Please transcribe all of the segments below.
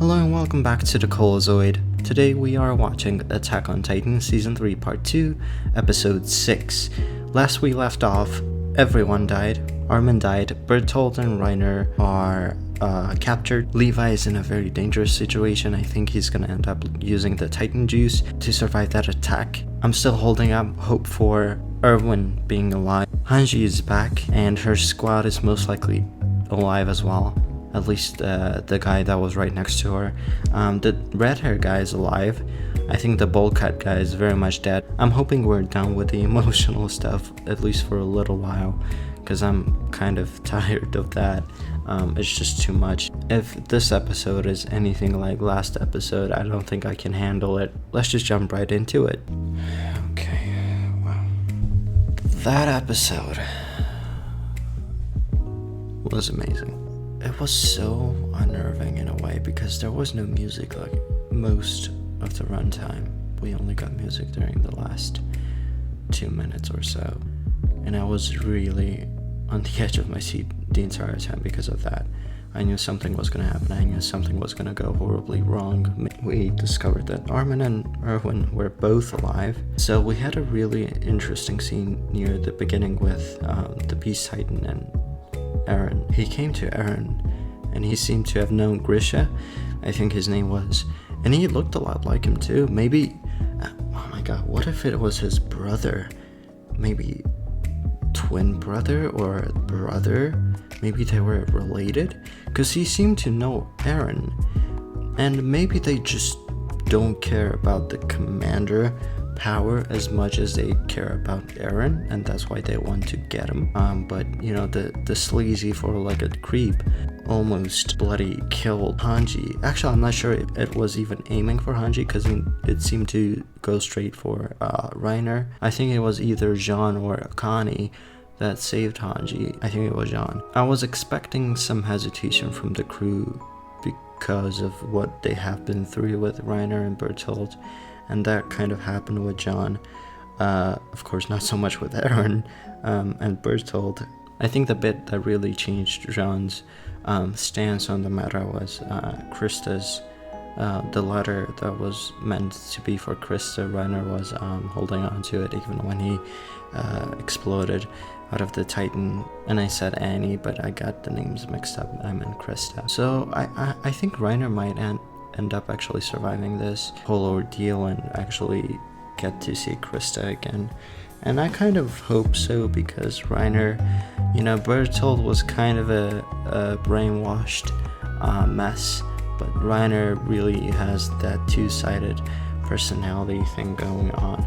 Hello and welcome back to the Colozoid. Today we are watching Attack on Titan Season 3 Part 2, Episode 6. Last we left off, everyone died. Armin died, Bertolt and Reiner are captured. Levi is in a very dangerous situation. I think he's gonna end up using the Titan juice to survive that attack. I'm still holding up hope for Erwin being alive. Hanji is back and her squad is most likely alive as well. At least the guy that was right next to her. The red hair guy is alive. I think the bowl cut guy is very much dead. I'm hoping we're done with the emotional stuff, at least for a little while, because I'm kind of tired of that. It's just too much. If this episode is anything like last episode, I don't think I can handle it. Let's just jump right into it. Okay, wow. That episode was amazing. It was so unnerving in a way because there was no music like most of the runtime. We only got music during the last 2 minutes or so. And I was really on the edge of my seat the entire time because of that. I knew something was going to happen. I knew something was going to go horribly wrong. We discovered that Armin and Erwin were both alive. So we had a really interesting scene near the beginning with the Beast Titan and Eren. He came to Eren and he seemed to have known Grisha, I think his name was, and he looked a lot like him too. Maybe, oh my god, what if it was his brother? Maybe twin brother or brother? Maybe they were related? Because he seemed to know Eren, and maybe they just don't care about the commander power as much as they care about Eren, and that's why they want to get him. But you know, the sleazy four-legged creep almost bloody killed Hanji. Actually, I'm not sure if it was even aiming for Hanji because it seemed to go straight for Reiner. I think it was either Jean or Akane that saved Hanji. I think it was Jean. I was expecting some hesitation from the crew because of what they have been through with Reiner and Bertolt. And that kind of happened with John. Of course, not so much with Eren and Bertolt. I think the bit that really changed Jean's stance on the matter was Krista's. The letter that was meant to be for Krista, Reiner was holding on to it even when he exploded out of the Titan. And I said Annie, but I got the names mixed up. I meant Krista. So I think Reiner might end up actually surviving this whole ordeal and actually get to see Krista again. And I kind of hope so because Reiner, you know, Bertolt was kind of a brainwashed mess, but Reiner really has that two-sided personality thing going on.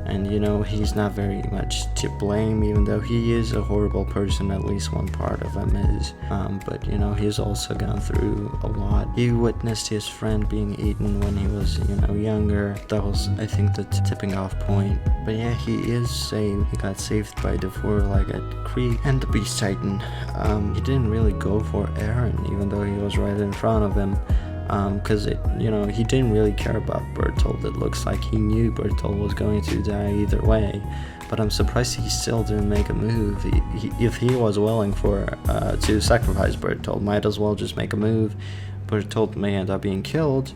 And you know, he's not very much to blame, even though he is a horrible person, at least one part of him is. But you know, he's also gone through a lot. He witnessed his friend being eaten when he was, you know, younger. That was, I think, the tipping off point. But yeah, he is saved. He got saved by the four-legged creep and the Beast Titan. He didn't really go for Eren, even though he was right in front of him. Because you know, he didn't really care about Bertolt. It looks like he knew Bertolt was going to die either way, but I'm surprised he still didn't make a move. If he was willing to sacrifice Bertolt, might as well just make a move. Bertolt may end up being killed,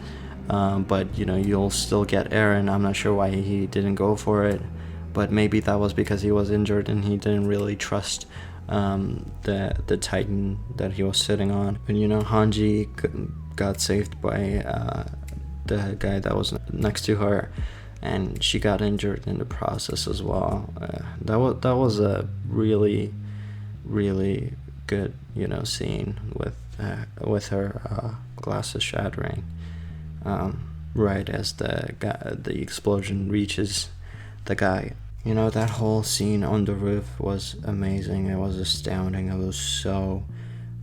but you know, you'll still get Eren. I'm not sure why he didn't go for it, but maybe that was because he was injured and he didn't really trust the Titan that he was sitting on. But you know, Hanji got saved by the guy that was next to her, and she got injured in the process as well. That was a really, really good, you know, scene with her glasses shattering right as the explosion reaches the guy. You know, that whole scene on the roof was amazing. It was astounding. It was so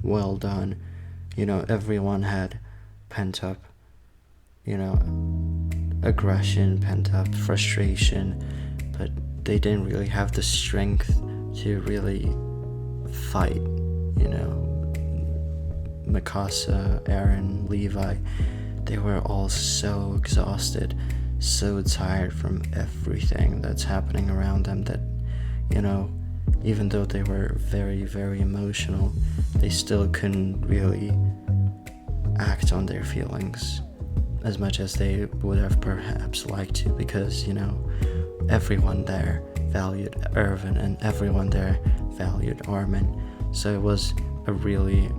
well done. You know, everyone had pent up, you know, aggression, pent up frustration, but they didn't really have the strength to really fight. You know, Mikasa, Eren, Levi, they were all so exhausted, so tired from everything that's happening around them that, you know, even though they were very, very emotional, they still couldn't really act on their feelings as much as they would have perhaps liked to, because, you know, everyone there valued Irvin and everyone there valued Armin. So it was a really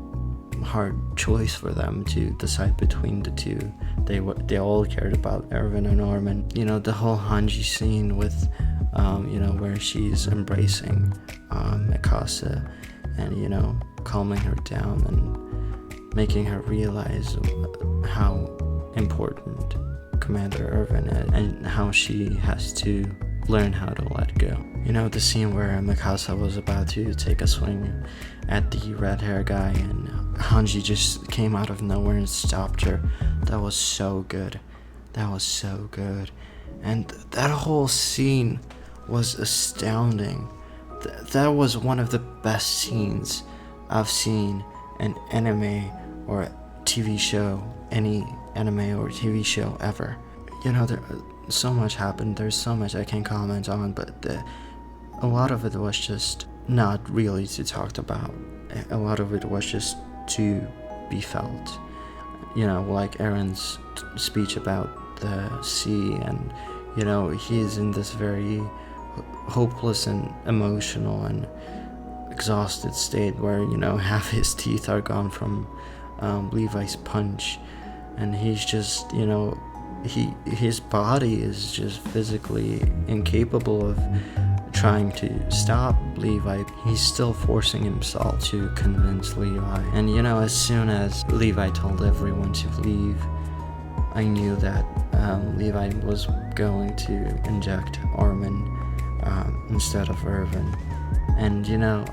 hard choice for them to decide between the two. They all cared about Irvin and Armin. You know, the whole Hanji scene with you know, where she's embracing Mikasa and, you know, calming her down and making her realize how important Commander Irvin is and how she has to learn how to let go. You know, the scene where Mikasa was about to take a swing at the red hair guy and Hanji just came out of nowhere and stopped her. That was so good. That was so good. And that whole scene was astounding. That was one of the best scenes I've seen in anime or TV show, any anime or TV show ever. You know, so much happened. There's so much I can comment on, but a lot of it was just not really to talk about. A lot of it was just to be felt. You know, like Aaron's speech about the sea, and, you know, he's in this very hopeless and emotional and exhausted state where, you know, half his teeth are gone from Levi's punch, and he's just, you know, his body is just physically incapable of trying to stop Levi. He's still forcing himself to convince Levi. And, you know, as soon as Levi told everyone to leave, I knew that Levi was going to inject Armin instead of Irvin. And, you know,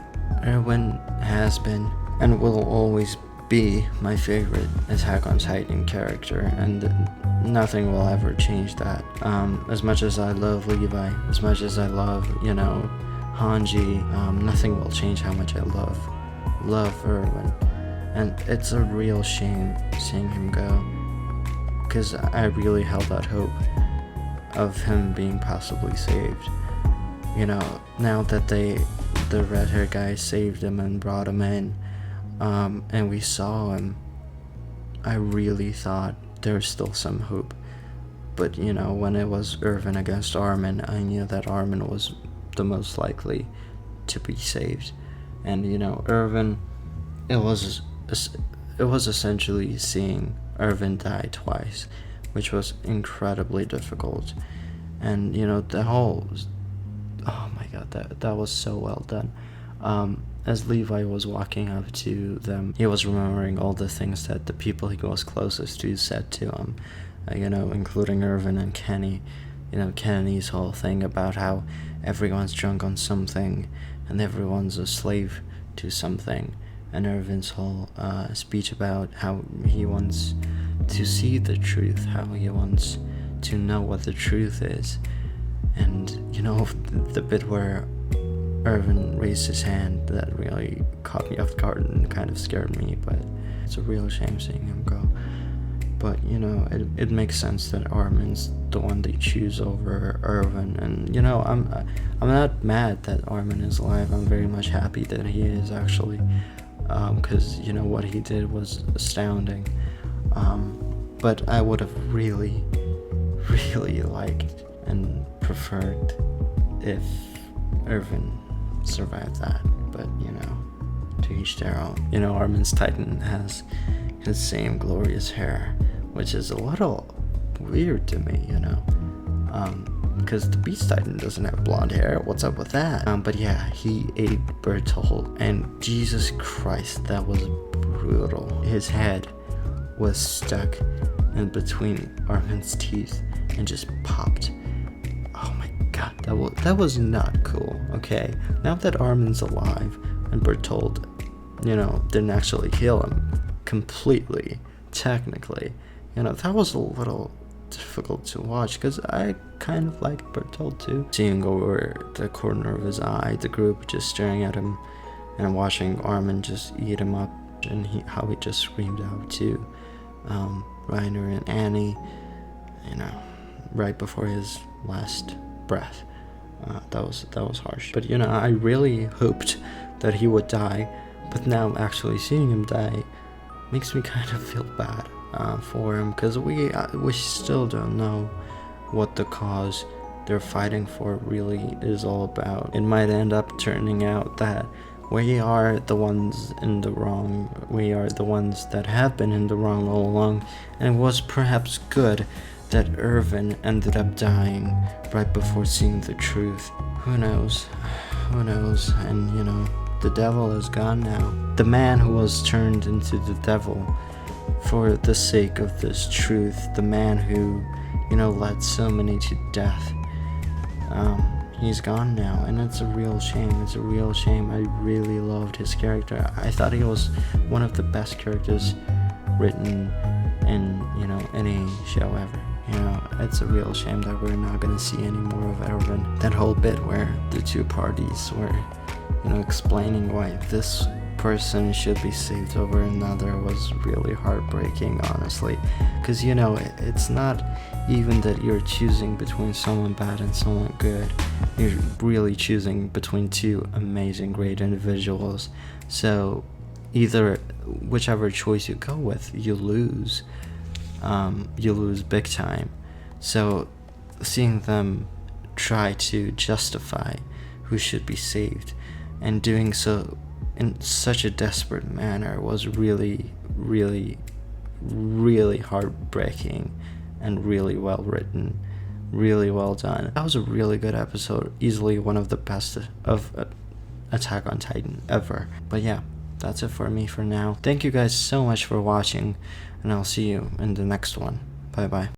Irvin has been and will always be my favorite Attack on Titan character, and nothing will ever change that. As much as I love Levi, as much as I love, you know, Hanji, nothing will change how much I love Irvin. And it's a real shame seeing him go, because I really held out hope of him being possibly saved. You know, now that the red hair guy saved him and brought him in, and we saw him, I really thought there was still some hope. But, you know, when it was Irvin against Armin, I knew that Armin was the most likely to be saved. And, you know, Irvin, it was essentially seeing Irvin die twice, which was incredibly difficult. And, you know, the whole, oh my god, that was so well done. As Levi was walking up to them, he was remembering all the things that the people he was closest to said to him, you know, including Irvin and Kenny. You know, Kenny's whole thing about how everyone's drunk on something and everyone's a slave to something, and Irvin's whole speech about how he wants to see the truth, how he wants to know what the truth is. And, you know, the bit where Irvin raised his hand, that really caught me off guard and kind of scared me, but it's a real shame seeing him go. But, you know, it makes sense that Armin's the one they choose over Irvin. And, you know, I'm not mad that Armin is alive. I'm very much happy that he is, actually, because, you know, what he did was astounding. But I would have really liked and preferred if Irvin survived that. But, you know, to each their own. You know, Armin's Titan has his same glorious hair, which is a little weird to me, you know, because the Beast Titan doesn't have blonde hair. What's up with that? But yeah, he ate Bertolt, and Jesus Christ, that was brutal. His head was stuck in between Armin's teeth and just popped. Oh my god, that was not cool. Okay, now that Armin's alive and Bertolt, you know, didn't actually kill him completely, technically, you know, that was a little difficult to watch, because I kind of liked Bertolt too. Seeing over the corner of his eye, the group just staring at him, and watching Armin just eat him up, and how he just screamed out to Reiner and Annie, you know, right before his last breath. That was harsh. But, you know, I really hoped that he would die, but now actually seeing him die makes me kind of feel bad for him, because we still don't know what the cause they're fighting for really is all about. It might end up turning out that we are the ones in the wrong, we are the ones that have been in the wrong all along, and it was perhaps good that Irvin ended up dying right before seeing the truth. Who knows? Who knows? And the devil is gone now. The man who was turned into the devil for the sake of this truth, the man who, led so many to death, he's gone now, and it's a real shame. It's a real shame. I really loved his character. I thought he was one of the best characters written in, any show ever. It's a real shame that we're not gonna see any more of Irvin. That whole bit where the two parties were, explaining why this person should be saved over another was really heartbreaking, honestly. Because, it's not even that you're choosing between someone bad and someone good. You're really choosing between two amazing, great individuals. So either whichever choice you go with, you lose. You lose big time. So seeing them try to justify who should be saved and doing so in such a desperate manner was really, really, really heartbreaking and really well written, really well done. That was a really good episode, easily one of the best of Attack on Titan ever. But yeah, that's it for me for now. Thank you guys so much for watching, and I'll see you in the next one. Bye bye.